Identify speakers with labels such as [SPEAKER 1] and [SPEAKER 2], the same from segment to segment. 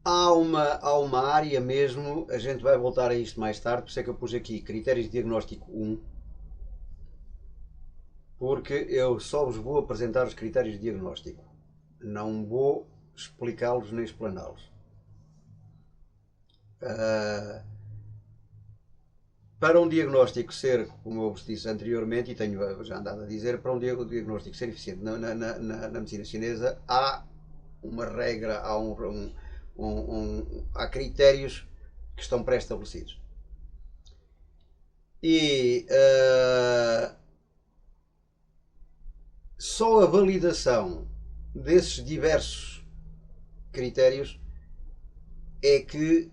[SPEAKER 1] há uma área mesmo, a gente vai voltar a isto mais tarde, por isso é que eu pus aqui critérios de diagnóstico 1, porque eu só vos vou apresentar os critérios de diagnóstico. Não vou explicá-los nem explaná-los. Para um diagnóstico ser, como eu vos disse anteriormente, e tenho já andado a dizer, para um diagnóstico ser eficiente na medicina chinesa, há uma regra, há critérios que estão pré-estabelecidos. E só a validação desses diversos critérios é que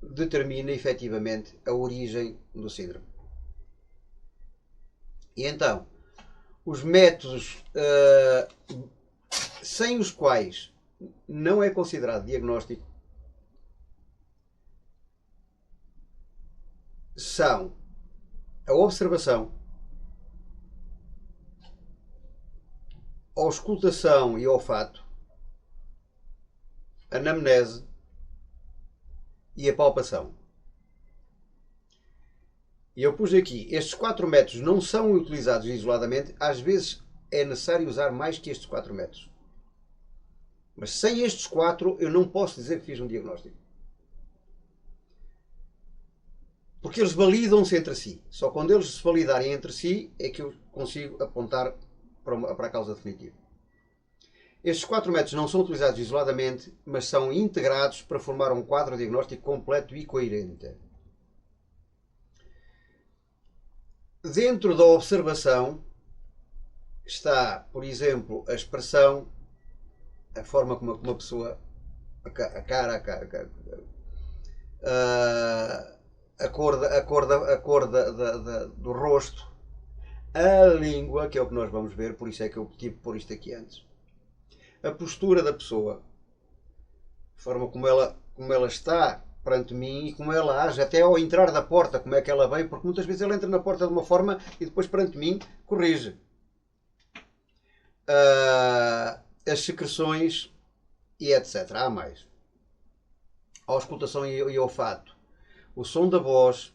[SPEAKER 1] determina efetivamente a origem do síndrome. E então, os métodos sem os quais não é considerado diagnóstico são a observação, a auscultação e olfato, a anamnese e a palpação. E eu pus aqui, estes 4 métodos não são utilizados isoladamente, às vezes é necessário usar mais que estes 4 métodos. Mas sem estes 4 eu não posso dizer que fiz um diagnóstico. Porque eles validam-se entre si. Só quando eles se validarem entre si é que eu consigo apontar para a causa definitiva. Estes 4 métodos não são utilizados isoladamente, mas são integrados para formar um quadro diagnóstico completo e coerente. Dentro da observação está, por exemplo, a expressão, a forma como uma pessoa, a cara, a cor do rosto, a língua, que é o que nós vamos ver, por isso é que eu tive por isto aqui antes. A postura da pessoa, a forma como ela está perante mim e como ela age, até ao entrar da porta, como é que ela vem, porque muitas vezes ela entra na porta de uma forma e depois perante mim corrige. As secreções e etc. Há mais. A auscultação e olfato. O som da voz,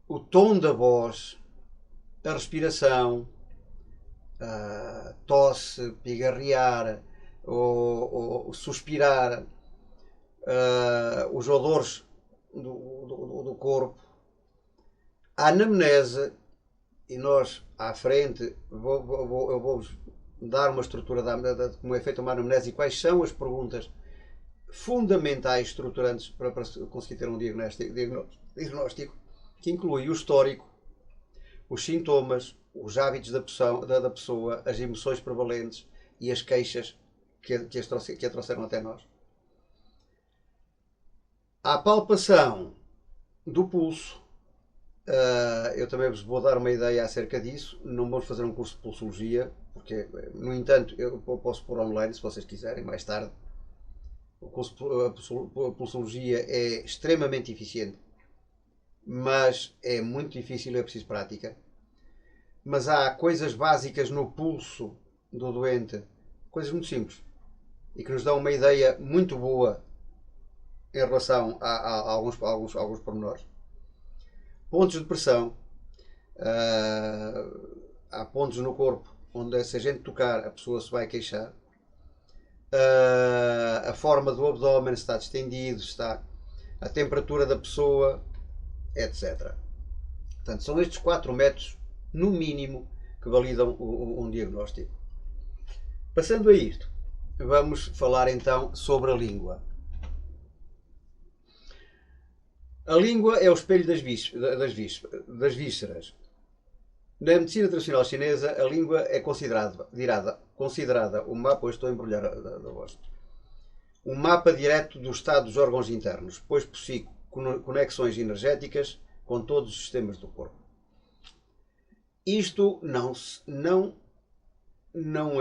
[SPEAKER 1] o tom da voz, a respiração, tosse, pigarrear, ou suspirar, os odores do corpo, a anamnese, e nós à frente eu vou-vos dar uma estrutura de como é feita uma anamnese e quais são as perguntas fundamentais, estruturantes para conseguir ter um diagnóstico, que inclui o histórico, os sintomas, os hábitos da pessoa, as emoções prevalentes e as queixas que a trouxeram até nós. A palpação do pulso, eu também vos vou dar uma ideia acerca disso. Não vamos fazer um curso de pulsologia, porque, no entanto, eu posso pôr online se vocês quiserem, mais tarde. A pulsologia é extremamente eficiente, mas é muito difícil e é preciso prática. Mas há coisas básicas no pulso do doente, coisas muito simples, e que nos dão uma ideia muito boa em relação a alguns pormenores. Pontos de pressão. Há pontos no corpo onde, se a gente tocar, a pessoa se vai queixar. A forma do abdômen, se está distendido, está a temperatura da pessoa, etc. Portanto, são estes 4 métodos, no mínimo, que validam um diagnóstico. Passando a isto, vamos falar então sobre a língua. A língua é o espelho das vísceras. Na medicina tradicional chinesa, a língua é considerada um mapa, hoje estou a embrulhar a voz, um mapa direto do estado dos órgãos internos, pois possui conexões energéticas com todos os sistemas do corpo. Isto não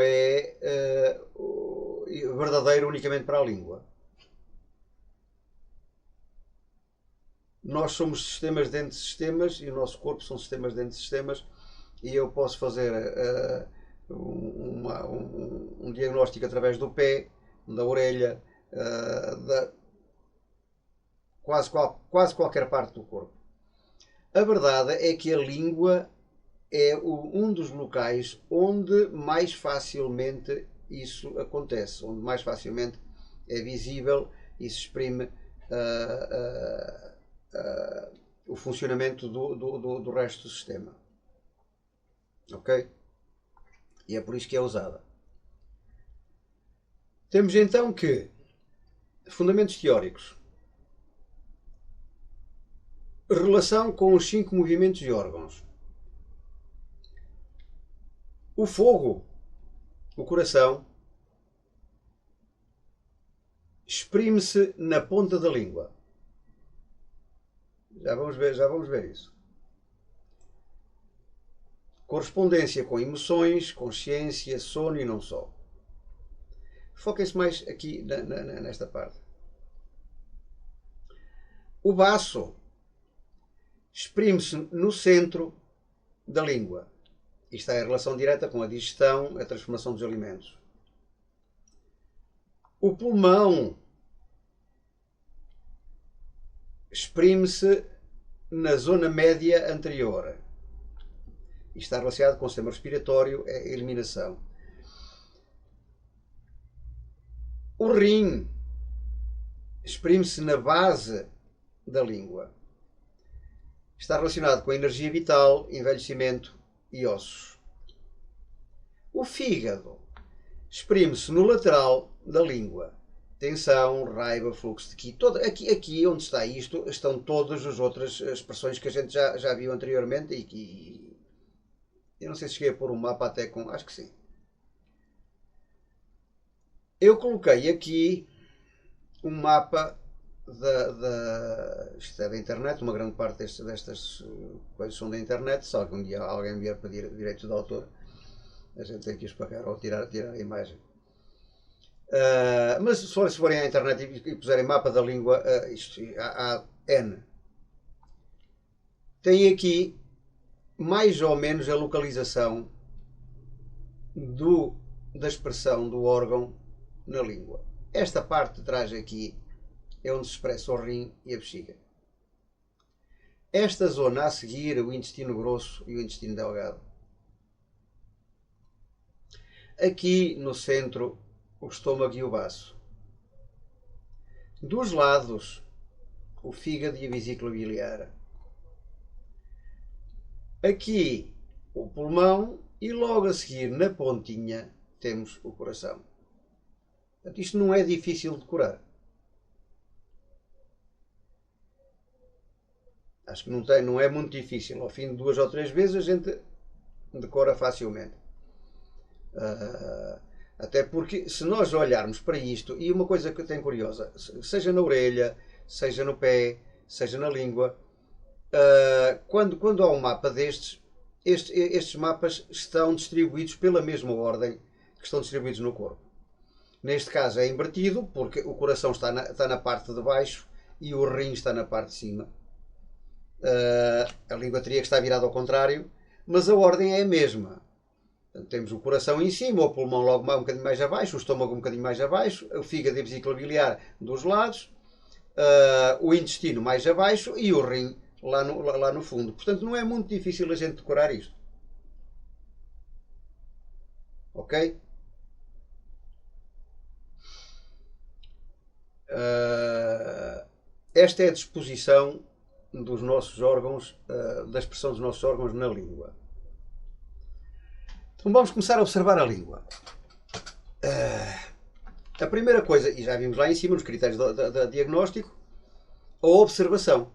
[SPEAKER 1] é verdadeiro unicamente para a língua. Nós somos sistemas dentro de sistemas e o nosso corpo são sistemas dentro de sistemas, e eu posso fazer um diagnóstico através do pé, da orelha, da quase qualquer parte do corpo. A verdade é que a língua é um dos locais onde mais facilmente isso acontece, onde mais facilmente é visível e se exprime o funcionamento do resto do sistema. Ok? E é por isso que é usada. Temos então que fundamentos teóricos. Relação com os 5 movimentos e órgãos. O fogo, o coração, exprime-se na ponta da língua. Já vamos ver isso. Correspondência com emoções, consciência, sono e não só. Foquem-se mais aqui nesta parte. O baço exprime-se no centro da língua. Isto é a relação direta com a digestão, a transformação dos alimentos. O pulmão exprime-se na zona média anterior. Isto está relacionado com o sistema respiratório, é a eliminação. O rim exprime-se na base da língua. Está relacionado com a energia vital, envelhecimento e ossos. O fígado exprime-se no lateral da língua. Tensão, raiva, fluxo de qi. Aqui onde está isto estão todas as outras expressões que a gente já viu anteriormente e que eu não sei se cheguei a pôr um mapa até com... Acho que sim. Eu coloquei aqui um mapa isto é da internet, uma grande parte destas coisas são da internet. Se algum dia alguém vier pedir direitos de autor, a gente tem que os pagar ou tirar a imagem. Mas se forem à internet e puserem mapa da língua, há N. Tem aqui mais ou menos a localização da expressão do órgão na língua. Esta parte de trás aqui é onde se expressa o rim e a bexiga. Esta zona a seguir, o intestino grosso e o intestino delgado. Aqui no centro, o estômago e o baço. Dos lados, o fígado e a vesícula biliar. Aqui, o pulmão e logo a seguir, na pontinha, temos o coração. Portanto, isto não é difícil de decorar. Acho que não é muito difícil. Ao fim de 2 ou 3 vezes a gente decora facilmente. Até porque se nós olharmos para isto, e uma coisa que tem curiosa, seja na orelha, seja no pé, seja na língua, quando há um mapa destes, estes mapas estão distribuídos pela mesma ordem que estão distribuídos no corpo. Neste caso é invertido, porque o coração está na parte de baixo e o rim está na parte de cima. A língua teria que estar virada ao contrário, mas a ordem é a mesma. Portanto, temos o coração em cima, o pulmão logo um bocadinho mais abaixo, o estômago um bocadinho mais abaixo, o fígado e a vesícula biliar dos lados, o intestino mais abaixo e o rim lá no fundo. Portanto, não é muito difícil a gente decorar isto. Ok? Esta é a disposição dos nossos órgãos, da expressão dos nossos órgãos na língua. Então vamos começar a observar a língua. A primeira coisa, e já vimos lá em cima nos critérios de diagnóstico, a observação.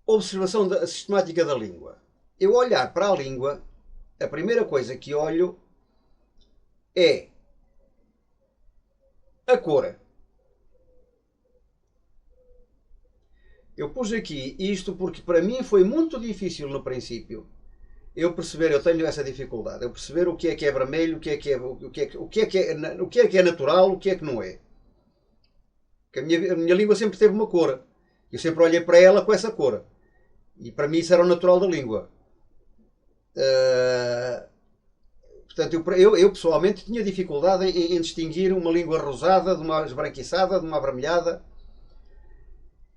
[SPEAKER 1] Observação sistemática da língua. Eu olhar para a língua, a primeira coisa que olho é a cor. Eu pus aqui isto porque para mim foi muito difícil no princípio eu perceber, eu tenho essa dificuldade, eu perceber o que é vermelho, o que é natural, o que é que não é. Porque a minha língua sempre teve uma cor. Eu sempre olhei para ela com essa cor. E para mim isso era o natural da língua. Portanto, eu pessoalmente tinha dificuldade em distinguir uma língua rosada de uma esbranquiçada, de uma avermelhada.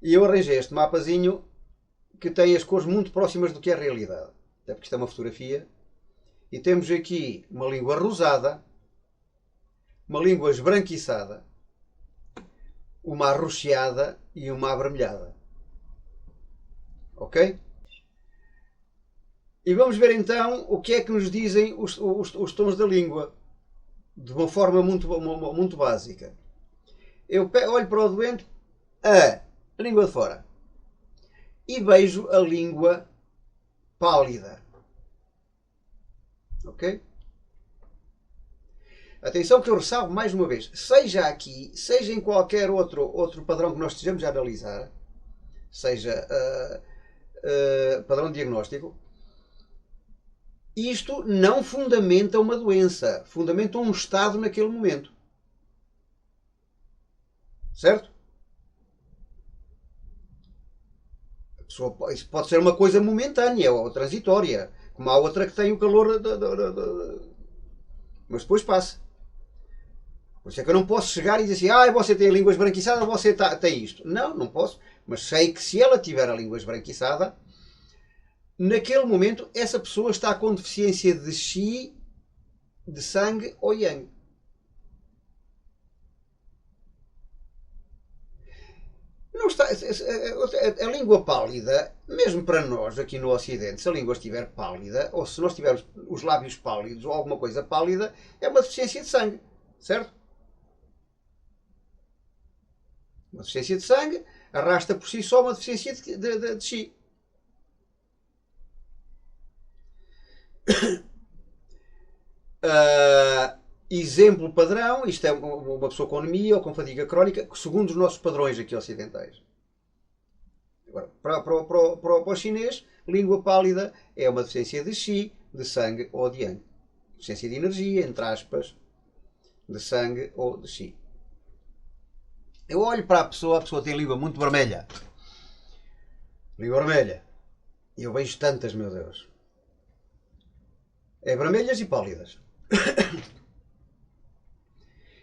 [SPEAKER 1] E eu arranjei este mapazinho que tem as cores muito próximas do que é a realidade. Até porque isto é uma fotografia. E temos aqui uma língua rosada, uma língua esbranquiçada, uma arroxeada e uma avermelhada. Ok? E vamos ver então o que é que nos dizem os tons da língua, de uma forma muito básica. Eu olho para o doente, a língua de fora, e vejo a língua pálida. Ok? Atenção que eu ressalvo mais uma vez, seja aqui, seja em qualquer outro padrão que nós estejamos a analisar, seja padrão diagnóstico, isto não fundamenta uma doença, fundamenta um estado naquele momento. Certo? Isso pode ser uma coisa momentânea ou transitória, como há outra que tem o calor, mas depois passa. Por isso é que eu não posso chegar e dizer assim, você tem a língua esbranquiçada, você tem isto. Não, não posso. Mas sei que se ela tiver a língua esbranquiçada, naquele momento essa pessoa está com deficiência de Qi, de sangue ou Yang. Não está, a língua pálida, mesmo para nós aqui no Ocidente, se a língua estiver pálida, ou se nós tivermos os lábios pálidos ou alguma coisa pálida, é uma deficiência de sangue, certo? Uma deficiência de sangue arrasta por si só uma deficiência de Qi. Exemplo padrão, isto é uma pessoa com anemia ou com fadiga crónica, segundo os nossos padrões aqui ocidentais. Agora, para o chinês, língua pálida é uma deficiência de Qi, de sangue ou de Yang. Deficiência de energia, entre aspas, de sangue ou de Qi. Eu olho para a pessoa tem língua muito vermelha. Língua vermelha. E eu vejo tantas, meu Deus. É vermelhas e pálidas.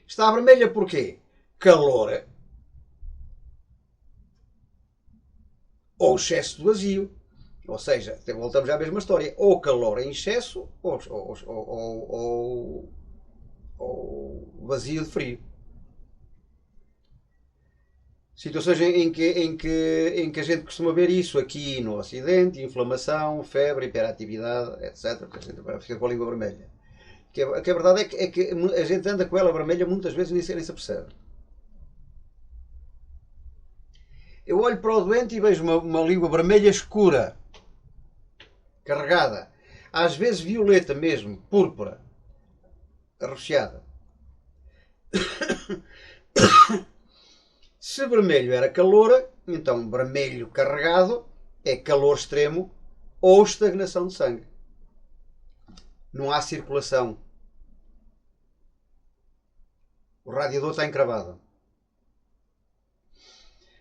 [SPEAKER 1] Está vermelha porquê? Calor. Ou excesso de vazio. Ou seja, voltamos à mesma história. Ou calor em excesso ou vazio de frio. Situações em que a gente costuma ver isso aqui no Ocidente, inflamação, febre, hiperatividade, etc. Porque a gente fica com a língua vermelha. Que a verdade é que a gente anda com ela vermelha muitas vezes e nem se apercebe. Eu olho para o doente e vejo uma língua vermelha escura, carregada, às vezes violeta mesmo, púrpura, arroxeada. Se vermelho era calor, então vermelho carregado é calor extremo ou estagnação de sangue. Não há circulação. O radiador está encravado.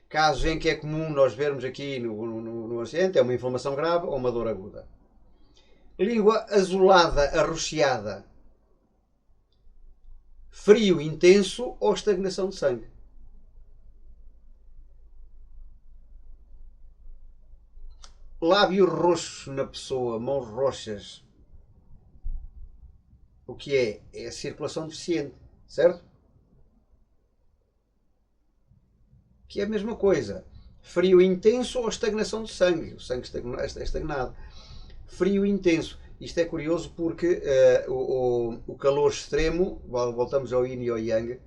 [SPEAKER 1] Casos em que é comum nós vermos aqui no Ocidente é uma inflamação grave ou uma dor aguda. Língua azulada, arroxeada. Frio intenso ou estagnação de sangue. Lábio roxo na pessoa, mãos roxas. O que é? É a circulação deficiente, certo? Que é a mesma coisa. Frio intenso ou estagnação de sangue. O sangue é estagnado. Frio intenso. Isto é curioso porque o calor extremo, voltamos ao yin e ao yang,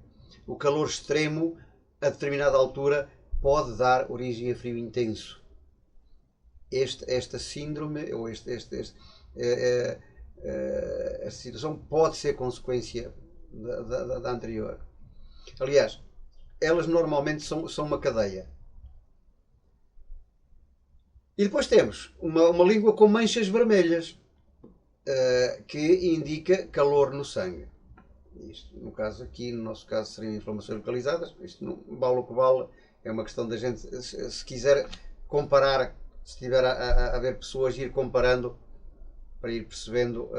[SPEAKER 1] o calor extremo a determinada altura pode dar origem a frio intenso. Esta síndrome ou esta situação pode ser consequência da anterior. Aliás, elas normalmente são uma cadeia. E depois temos uma língua com manchas vermelhas, que indica calor no sangue. Isto, no caso aqui, no nosso caso, seriam inflamações localizadas. Isto não vale o que vale, é uma questão da gente, se quiser comparar, se estiver a ver pessoas, ir comparando para ir percebendo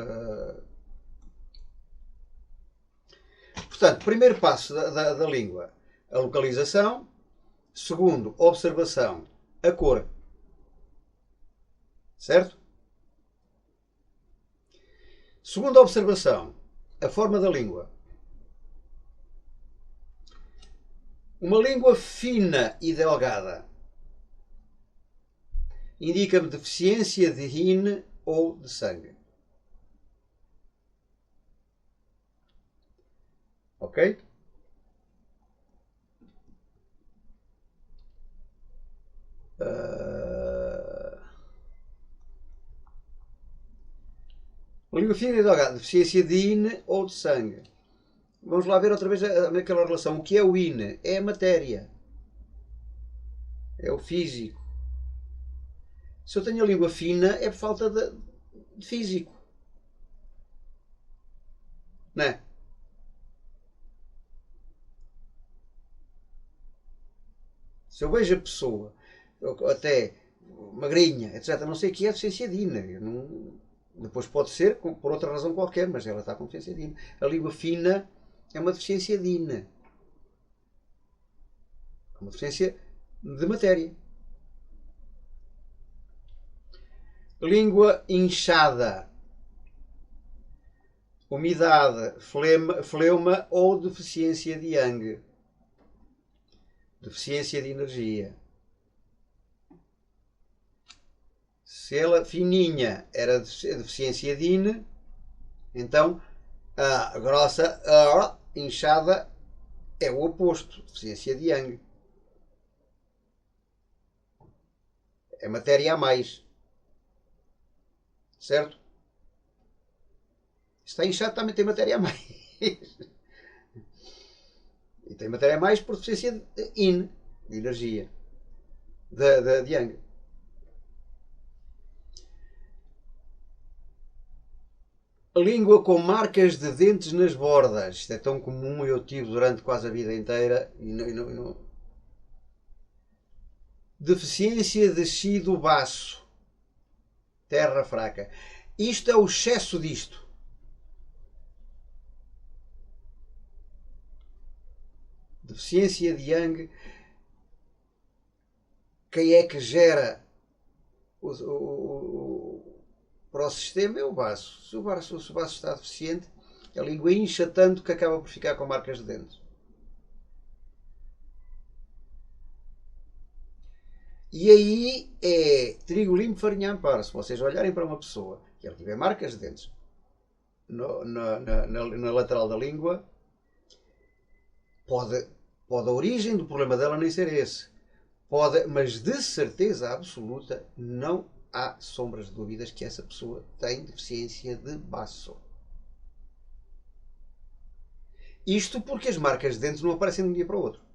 [SPEAKER 1] Portanto, primeiro passo da língua, a localização. Segundo, observação, a cor. Certo? Segunda observação, a forma da língua. Uma língua fina e delgada indica-me deficiência de yin ou de sangue. Ok? Língua fina e delgada, deficiência de yin ou de sangue. Vamos lá ver outra vez naquela relação. O que é o yin? É a matéria. É o físico. Se eu tenho a língua fina é por falta de físico. Não é? Se eu vejo a pessoa, até magrinha, etc., não sei o que é deficiência de yin. Depois pode ser por outra razão qualquer, mas ela está com deficiência de yin. A língua fina é uma deficiência de yin. É uma deficiência de matéria. Língua inchada, umidade, fleuma ou deficiência de yang. Deficiência de energia. Se ela fininha era deficiência de yin, então a grossa, inchada, é o oposto, deficiência de yang. É matéria a mais. Certo? Está inchado, também tem matéria a mais. E tem matéria a mais por deficiência de yin, de energia, de yang. A língua com marcas de dentes nas bordas. Isto é tão comum, eu tive durante quase a vida inteira. Deficiência de chi do baço. Terra fraca. Isto é o excesso disto. Deficiência de yang. Quem é que gera para o sistema é o baço. Se o baço está deficiente, a língua incha tanto que acaba por ficar com marcas de dentes. E aí é trigo limpo, farinha amparo. Se vocês olharem para uma pessoa e ela tiver marcas de dentes na lateral da língua, pode a origem do problema dela nem ser esse. Mas de certeza absoluta não há sombras de dúvidas que essa pessoa tem deficiência de baço. Isto porque as marcas de dentes não aparecem de um dia para o outro.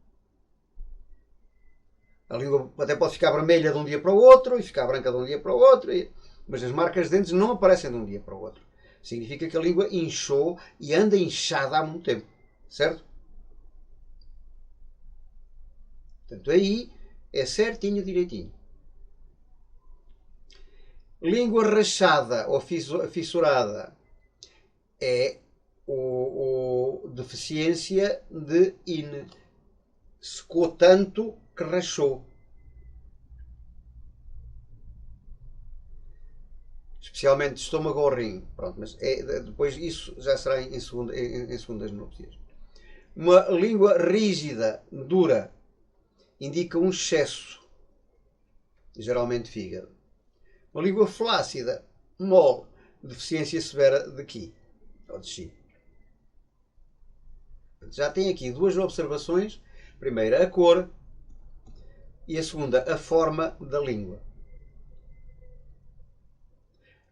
[SPEAKER 1] A língua até pode ficar vermelha de um dia para o outro e ficar branca de um dia para o outro, mas as marcas de dentes não aparecem de um dia para o outro. Significa que a língua inchou e anda inchada há muito tempo. Certo? Portanto, aí é certinho, direitinho. Língua rachada ou fissurada é deficiência de yin. Secou tanto que rachou. Especialmente estômago ou rim. Pronto, mas depois isso já será em segundas núpcias. Uma língua rígida, dura, indica um excesso, geralmente fígado. Uma língua flácida, mole, deficiência severa de qi, ou de chi. Já tem aqui duas observações. A primeira, a cor, e a segunda, a forma da língua.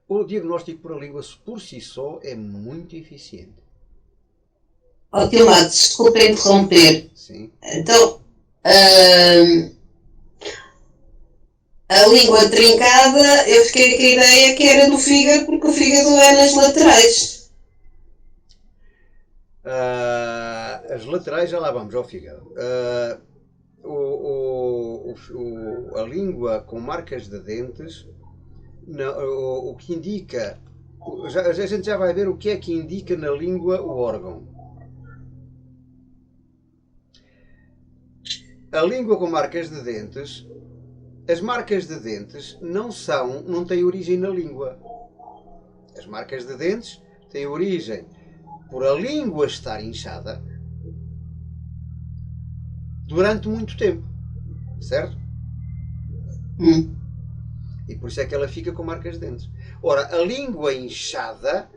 [SPEAKER 1] O diagnóstico por a língua por si só é muito eficiente.
[SPEAKER 2] Tilmado, desculpa interromper.
[SPEAKER 1] Sim.
[SPEAKER 2] Então, a língua trincada, eu fiquei com a ideia que era do fígado, porque o fígado é nas laterais.
[SPEAKER 1] As laterais, já lá vamos, ao fígado. A língua com marcas de dentes, o que indica, a gente já vai ver o que é que indica na língua o órgão. a língua com marcas de dentes, as marcas de dentes não têm origem na língua. As marcas de dentes têm origem por a língua estar inchada durante muito tempo, certo? E por isso é que ela fica com marcas de dentes. Ora, a língua inchada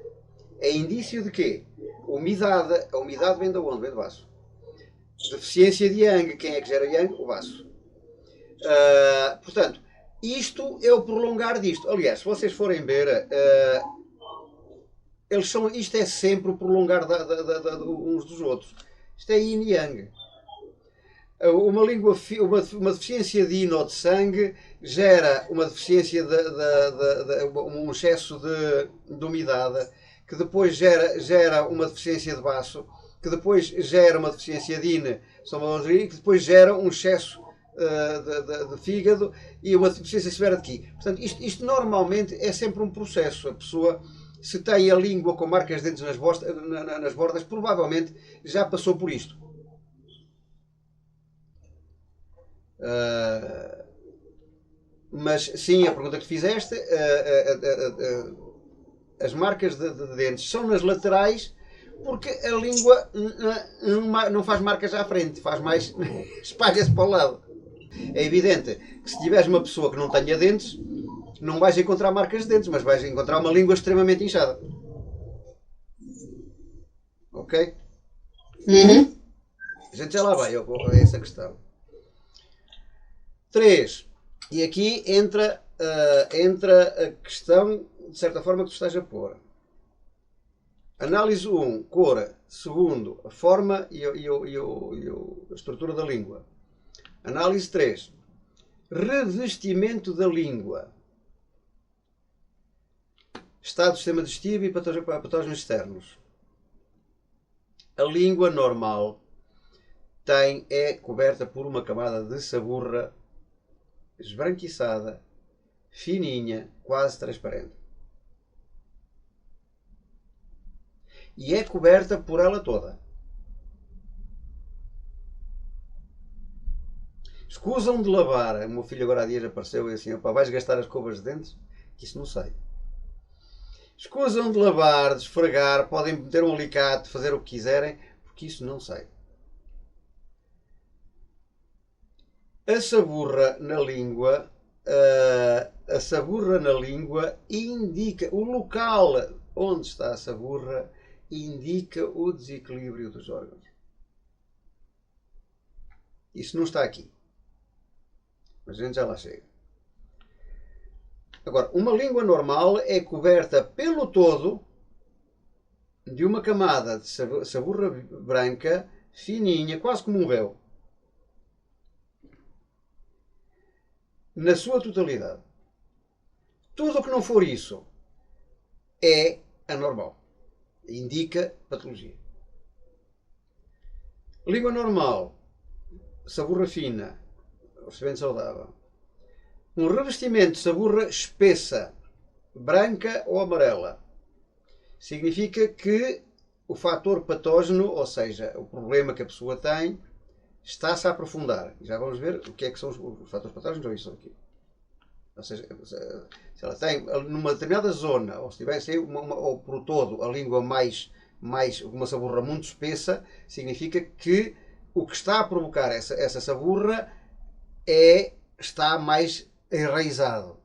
[SPEAKER 1] é indício de quê? Umidade. A umidade vem de onde? Vem do baço. Deficiência de Yang. Quem é que gera Yang? O baço. Portanto, isto é o prolongar disto. Aliás, se vocês forem ver, isto é sempre o prolongar uns dos outros. Isto é Yin e Yang. Uma deficiência de yin ou de sangue gera uma deficiência um excesso de umidade, que depois gera uma deficiência de baço, que depois gera uma deficiência de yin, que depois gera um excesso de fígado e uma deficiência severa de qi. Portanto, isto normalmente é sempre um processo. A pessoa, se tem a língua com marcas de dentes nas bordas, provavelmente já passou por isto. Mas sim, a pergunta que fizeste, as marcas de dentes são nas laterais, porque a língua não faz marcas à frente, faz mais espalha-se para o lado. É evidente que se tiveres uma pessoa que não tenha dentes, não vais encontrar marcas de dentes, mas vais encontrar uma língua extremamente inchada. Ok? A gente já lá vai a essa questão. 3. E aqui entra a questão, de certa forma, que tu estás a pôr. Análise 1, cor. Segundo, a forma e a estrutura da língua. Análise 3, revestimento da língua. Estado do sistema digestivo e patógenos externos. A língua normal é coberta por uma camada de saburra esbranquiçada, fininha, quase transparente. E é coberta por ela toda. Escusam de lavar. O meu filho agora há dias apareceu e assim, opa, vais gastar as escovas de dentes? Que isso não sei. Escusam de lavar, de esfregar, podem meter um alicate, fazer o que quiserem, porque isso não sei. A saburra na língua, indica o local onde está a saburra, indica o desequilíbrio dos órgãos. Isso não está aqui, mas a gente já lá chega. Agora, uma língua normal é coberta pelo todo de uma camada de saburra branca, fininha, quase como um véu. Na sua totalidade. Tudo o que não for isso é anormal. Indica patologia. Língua normal, saburra fina, recebendo saudável. Um revestimento de saburra espessa, branca ou amarela, significa que o fator patógeno, ou seja, o problema que a pessoa tem, está-se a aprofundar. Já vamos ver o que é que são os fatores patógenos ou isso aqui. Ou seja, se ela tem numa determinada zona, ou se tivesse ou por todo a língua mais uma saburra muito espessa, significa que o que está a provocar essa saburra está mais enraizado.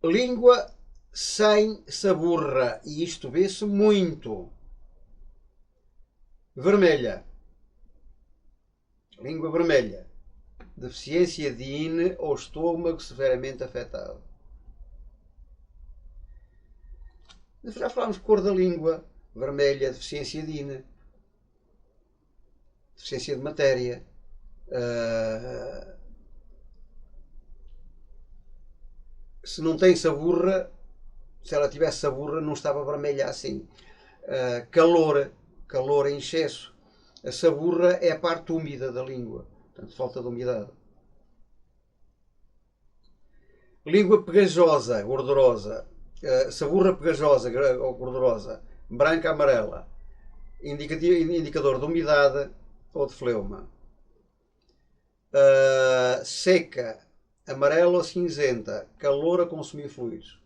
[SPEAKER 1] Língua sem saburra, e isto vê-se muito. Vermelha. Língua vermelha. Deficiência de yin ou estômago severamente afetado. Já falámos de cor da língua. Vermelha, deficiência de yin. Deficiência de matéria. Se não tem saburra, se ela tivesse saburra, não estava vermelha assim. Calor em excesso. A saburra é a parte úmida da língua. Portanto, falta de umidade. Língua pegajosa, gordurosa. Saburra pegajosa ou gordurosa. Branca, amarela. indicador de umidade ou de fleuma. Seca, amarela ou cinzenta, calor a consumir fluidos.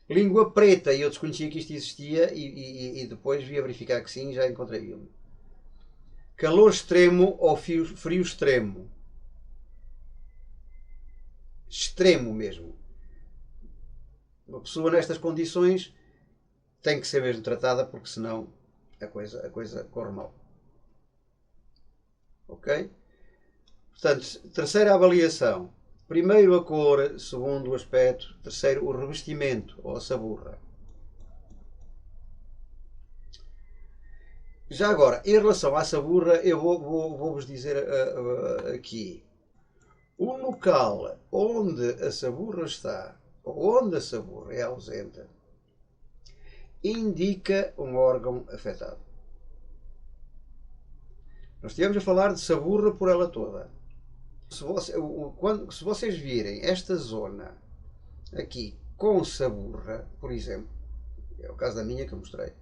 [SPEAKER 1] Língua preta, e eu desconhecia que isto existia e depois vi a verificar que sim, já encontrei um. Calor extremo ou frio extremo. Extremo mesmo. Uma pessoa nestas condições tem que ser mesmo tratada, porque senão a coisa corre mal. Ok? Portanto, terceira avaliação. Primeiro a cor, segundo o aspecto, terceiro o revestimento ou a saburra. Já agora, em relação à saburra, eu vou-vos dizer aqui. O local onde a saburra está, ou onde a saburra é ausente, indica um órgão afetado. Nós estivemos a falar de saburra por ela toda. Se vocês virem esta zona aqui com saburra, por exemplo, é o caso da minha que eu mostrei,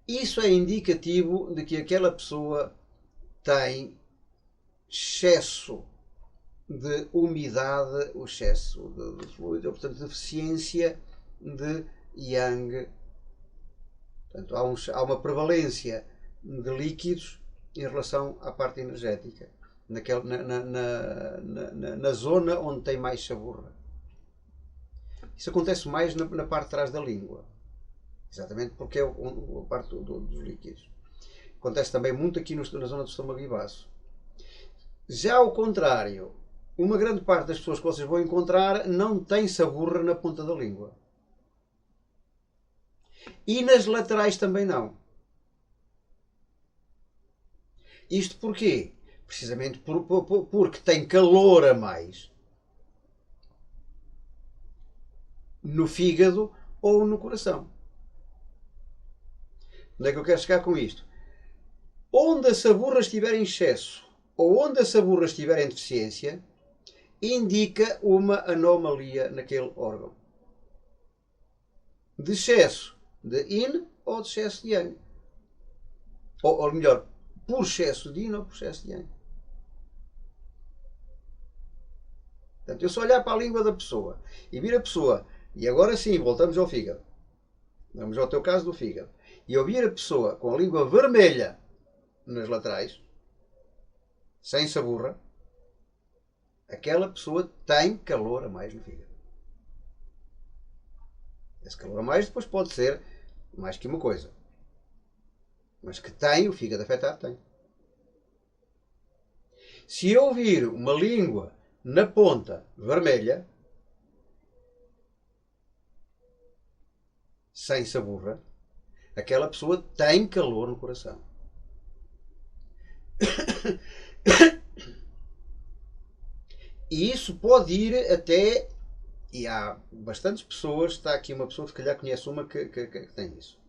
[SPEAKER 1] isso é indicativo de que aquela pessoa tem excesso de umidade, o excesso de fluido, portanto, deficiência de yang. Portanto, há uma prevalência de líquidos em relação à parte energética, na zona onde tem mais saburra. Isso acontece mais na parte de trás da língua, exatamente porque é a parte dos líquidos. Acontece também muito aqui na zona do estômago e baço. Já ao contrário, uma grande parte das pessoas que vocês vão encontrar não tem saburra na ponta da língua. E nas laterais também não. Isto porquê? Precisamente porque tem calor a mais no fígado ou no coração. Onde é que eu quero chegar com isto? Onde a saburra estiver em excesso ou onde a saburra estiver em deficiência, indica uma anomalia naquele órgão. De excesso de yin ou de excesso de yang. Ou melhor, por excesso de yin ou por excesso de yang. Portanto, eu só olhar para a língua da pessoa e vir a pessoa, e agora sim, voltamos ao fígado. Vamos ao teu caso do fígado. E eu vir a pessoa com a língua vermelha nas laterais, sem saburra, aquela pessoa tem calor a mais no fígado. Esse calor a mais depois pode ser mais que uma coisa. Mas que tem, o fígado afetado tem. Se eu vir uma língua na ponta vermelha, sem saburra, aquela pessoa tem calor no coração. E isso pode ir até, e há bastantes pessoas, está aqui uma pessoa que se calhar conhece uma que tem isso,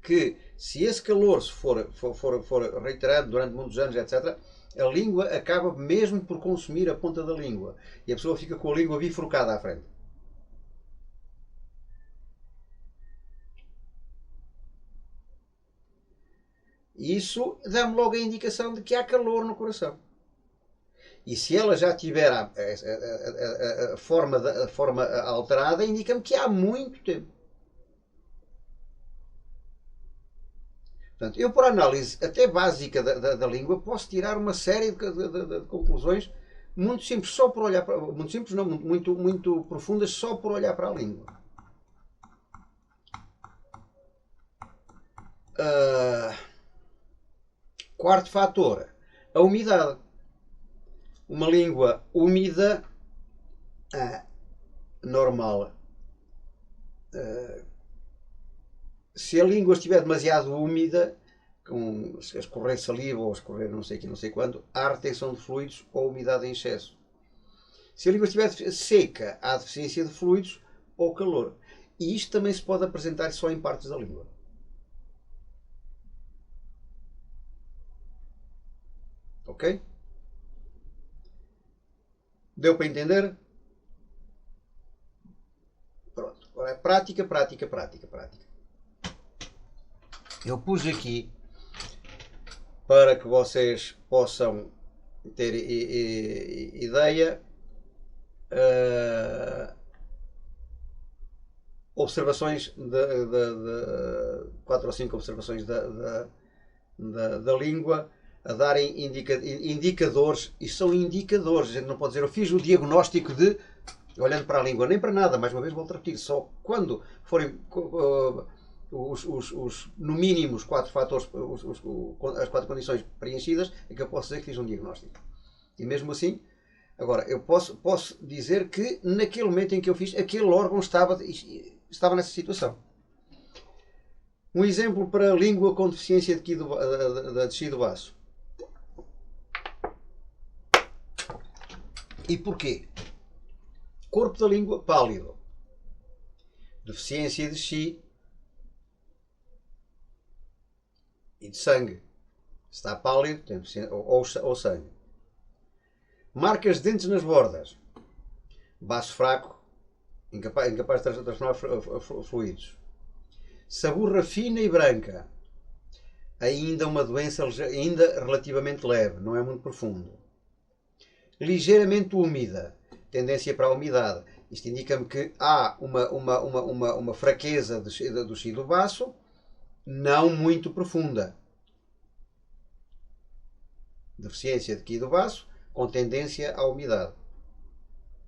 [SPEAKER 1] que se esse calor se for reiterado durante muitos anos, etc., a língua acaba mesmo por consumir a ponta da língua e a pessoa fica com a língua bifurcada à frente. E isso dá-me logo a indicação de que há calor no coração. E se ela já tiver a forma alterada, indica-me que há muito tempo. Portanto, eu, por análise até básica da língua, posso tirar uma série de conclusões muito simples, só por olhar para, muito simples, não, muito profundas, só por olhar para a língua. Quarto fator, a umidade. Uma língua úmida, normal. Se a língua estiver demasiado úmida, com a escorrer saliva ou a escorrer não sei que, não sei quando, há retenção de fluidos ou umidade em excesso. Se a língua estiver seca, há deficiência de fluidos ou calor. E isto também se pode apresentar só em partes da língua. Ok? Deu para entender? Pronto. Agora é prática, prática, prática, prática. Eu pus aqui para que vocês possam ter ideia observações de 4 ou 5 observações da língua a darem indicadores, e são indicadores, a gente não pode dizer eu fiz o diagnóstico de, olhando para a língua, nem para nada, mais uma vez volto a repetir, só quando forem no mínimo os 4 fatores, as 4 condições preenchidas, é que eu posso dizer que fiz um diagnóstico. E mesmo assim, agora, eu posso dizer que naquele momento em que eu fiz, aquele órgão estava nessa situação. Um exemplo para a língua com deficiência da tecido baço. E porquê? Corpo da língua pálido. Deficiência de chi e de sangue. Está pálido, tem deficiência, ou sangue. Marcas de dentes nas bordas. Baço fraco, incapaz de transformar fluidos. Saburra fina e branca. Ainda uma doença ainda relativamente leve, não é muito profundo. Ligeiramente úmida, tendência para a umidade. Isto indica-me que há uma fraqueza do tecido baço, não muito profunda. Deficiência de tecido baço com tendência à umidade.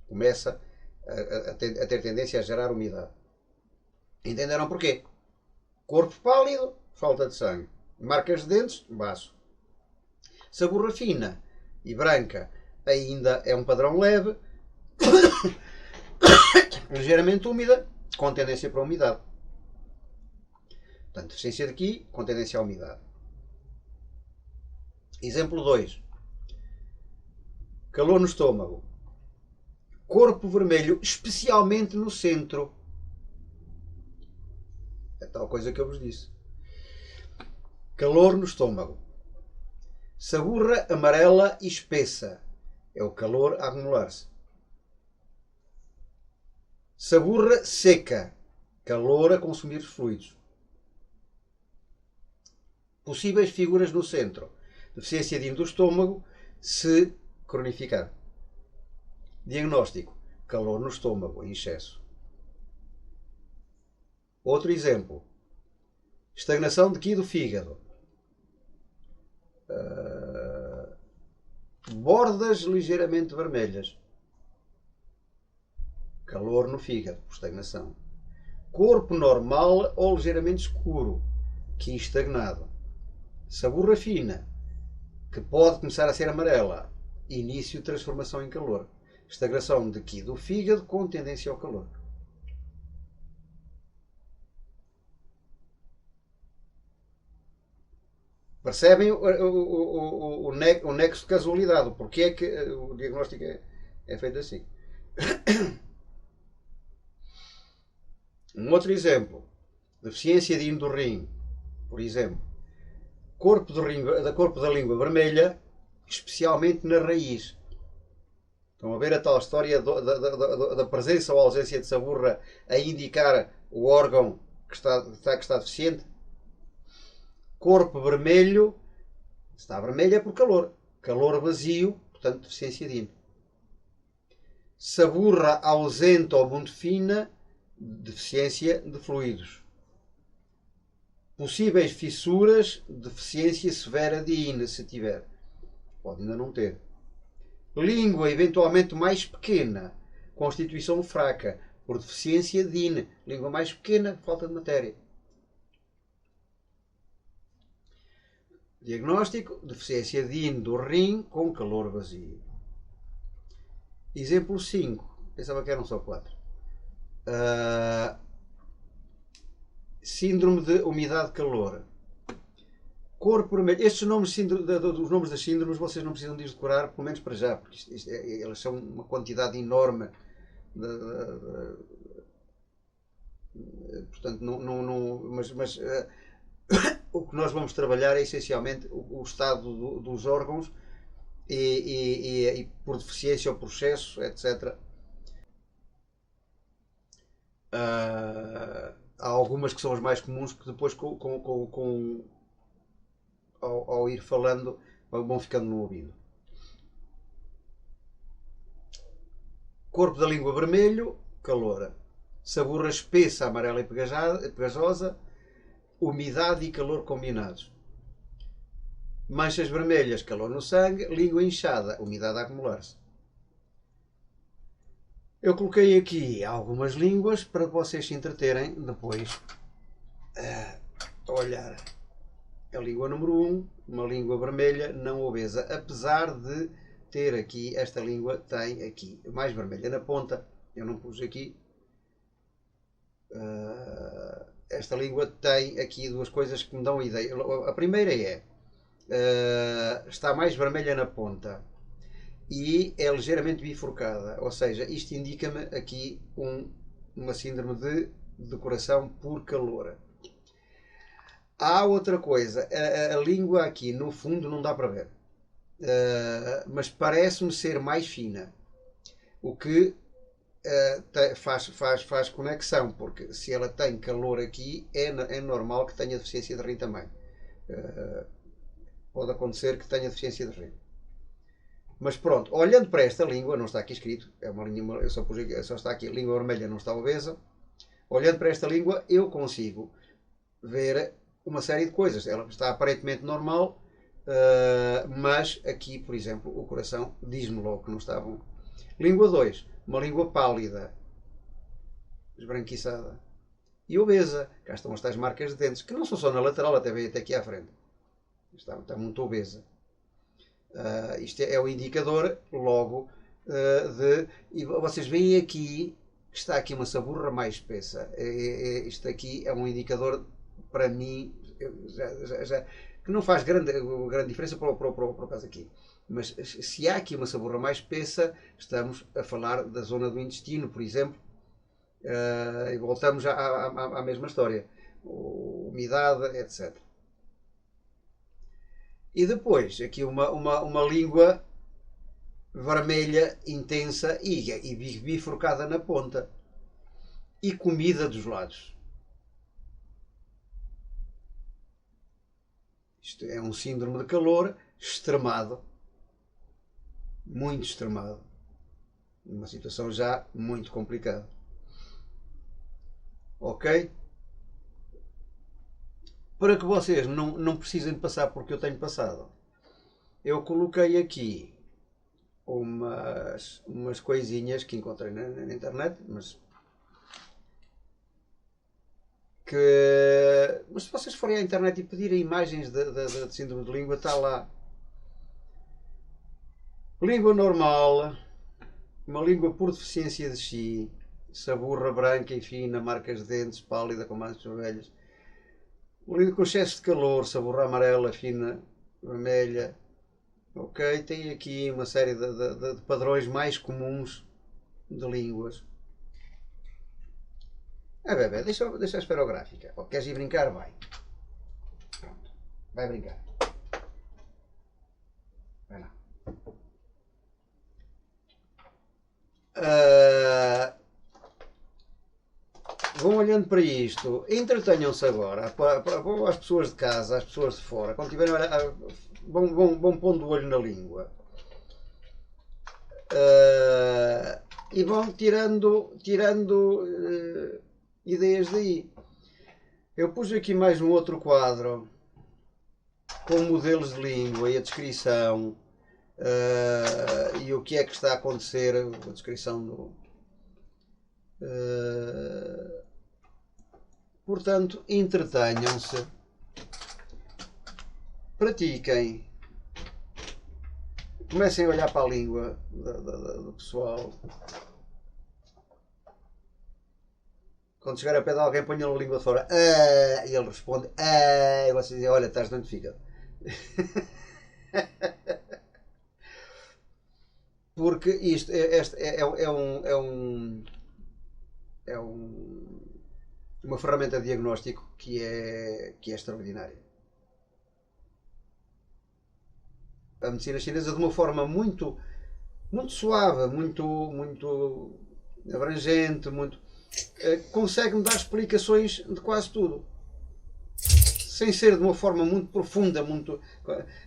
[SPEAKER 1] Começa a ter tendência a gerar umidade. Entenderam porquê? Corpo pálido, falta de sangue. Marcas de dentes, baço. Saburra fina e branca, ainda é um padrão leve. Ligeiramente úmida, com tendência para a umidade. Portanto, deficiência de Qi com tendência à umidade. Exemplo 2. Calor no estômago. Corpo vermelho, especialmente no centro. É tal coisa que eu vos disse. Calor no estômago. Saburra amarela e espessa. É o calor a acumular-se. Saburra seca. Calor a consumir os fluidos. Possíveis figuras no centro. Deficiência de do estômago se cronificar. Diagnóstico. Calor no estômago em excesso. Outro exemplo. Estagnação de Qi do fígado. Bordas ligeiramente vermelhas. Calor no fígado, por estagnação. Corpo normal ou ligeiramente escuro. Qi estagnado. Saburra fina, que pode começar a ser amarela. Início de transformação em calor. Estagnação de Qi do fígado com tendência ao calor. Percebem o nexo de casualidade? Porque é que o diagnóstico é feito assim? Um outro exemplo. Deficiência de do rim, por exemplo. Corpo da língua vermelha, especialmente na raiz. Estão a ver a tal história da presença ou ausência de saburra a indicar o órgão que está deficiente? Corpo vermelho, está vermelho é por calor. Calor vazio, portanto deficiência de índio. Saburra ausente ou muito fina, deficiência de fluidos. Possíveis fissuras, deficiência severa de yin, se tiver. Pode ainda não ter. Língua eventualmente mais pequena, constituição fraca, por deficiência de yin. Língua mais pequena, falta de matéria. Diagnóstico, deficiência de yin do rim com calor vazio. Exemplo 5. Pensava que eram só 4. Síndrome de umidade-calor. Corpo vermelho. Estes nomes, os nomes das síndromes, vocês não precisam de os decorar, pelo menos para já, porque elas são uma quantidade enorme. Portanto, mas o que nós vamos trabalhar é essencialmente o estado dos órgãos e por deficiência ou por excesso, etc. Há algumas que são as mais comuns que depois ao ir falando vão ficando no ouvido. Corpo da língua vermelho, calor. Saburra espessa, amarela e pegajosa, umidade e calor combinados. Manchas vermelhas, calor no sangue, língua inchada, umidade a acumular-se. Eu coloquei aqui algumas línguas para vocês se entreterem depois a olhar. A língua número 1, uma língua vermelha não obesa, apesar de ter aqui, esta língua tem aqui, mais vermelha na ponta, eu não pus aqui. Esta língua tem aqui duas coisas que me dão ideia. A primeira é, está mais vermelha na ponta e é ligeiramente bifurcada, ou seja, isto indica-me aqui uma síndrome de decoração por calor. Há outra coisa, a língua aqui no fundo não dá para ver, mas parece-me ser mais fina, o que faz conexão, porque se ela tem calor aqui é normal que tenha deficiência de rim também. Pode acontecer que tenha deficiência de rim. Mas pronto, olhando para esta língua, não está aqui escrito, é uma língua, eu só está aqui, língua vermelha não está obesa. Olhando para esta língua, eu consigo ver uma série de coisas. Ela está aparentemente normal, mas aqui, por exemplo, o coração diz-me logo que não está bom. Língua 2, uma língua pálida, esbranquiçada e obesa. Cá estão as tais marcas de dentes, que não são só na lateral, até vem até aqui à frente. Está muito obesa. Isto é o indicador logo e vocês veem aqui que está aqui uma saburra mais espessa. Isto aqui é um indicador para mim que não faz grande diferença para o caso aqui. Mas se há aqui uma saburra mais espessa, estamos a falar da zona do intestino, por exemplo, e voltamos à mesma história, umidade, etc. E depois, aqui uma língua vermelha, intensa e bifurcada na ponta. E comida dos lados. Isto é um síndrome de calor extremado. Muito extremado. Uma situação já muito complicada. Ok? Para que vocês não precisem de passar porque eu tenho passado, eu coloquei aqui umas coisinhas que encontrei na internet, mas se vocês forem à internet e pedirem imagens de síndrome de língua, está lá. Língua normal, uma língua por deficiência de Xi, saburra branca e fina, marcas de dentes, pálida com manchas vermelhas. Uma língua com excesso de calor, saburra amarela, fina, vermelha. Ok, tem aqui uma série de padrões mais comuns de línguas. Bebê, deixa a esferográfica. Oh, queres ir brincar? Vai. Pronto, vai brincar. Vai lá. Vão olhando para isto, entretenham-se agora, para as pessoas de casa, as pessoas de fora, quando tiverem a olhar, vão pondo o olho na língua e vão tirando ideias daí. Eu pus aqui mais um outro quadro com modelos de língua e a descrição e o que é que está a acontecer, a descrição do... portanto, entretenham-se, pratiquem, comecem a olhar para a língua do pessoal. Quando chegar a pé de alguém, ponham a língua de fora, e ele responde, e vocês dizem, olha, estás notificado. Porque isto uma ferramenta de diagnóstico que é extraordinária. A medicina chinesa, de uma forma muito suave, muito abrangente, consegue-me dar explicações de quase tudo. Sem ser de uma forma muito profunda, muito...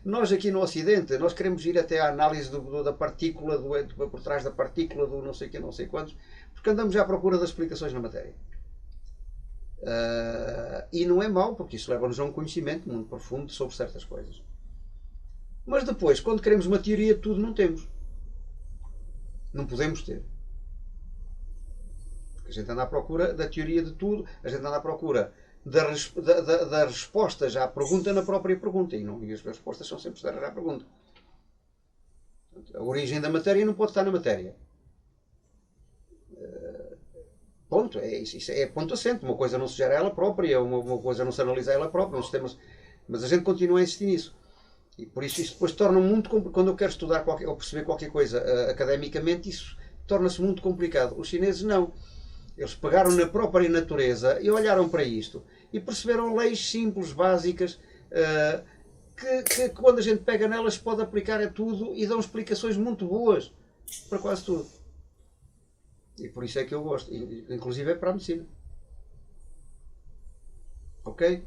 [SPEAKER 1] Nós aqui no Ocidente, nós queremos ir até à análise da partícula, por trás da partícula, do não sei o que, não sei quantos, porque andamos já à procura das explicações na matéria. E não é mau, porque isso leva-nos a um conhecimento muito profundo sobre certas coisas. Mas depois, quando queremos uma teoria de tudo, não temos. Não podemos ter. Porque a gente anda à procura da teoria de tudo, a gente anda à procura das respostas à pergunta na própria pergunta. E as respostas são sempre dar à pergunta. A origem da matéria não pode estar na matéria. Ponto. Isso é ponto assente. Uma coisa não se gera ela própria, uma coisa não se analisa ela própria. Mas a gente continua a insistir nisso. E por isso depois torna muito complicado. Quando eu quero estudar ou perceber qualquer coisa academicamente, isso torna-se muito complicado. Os chineses não. Eles pegaram na própria natureza e olharam para isto e perceberam leis simples, básicas, que quando a gente pega nelas se pode aplicar a tudo e dão explicações muito boas para quase tudo. E por isso é que eu gosto, inclusive é para a medicina. Ok?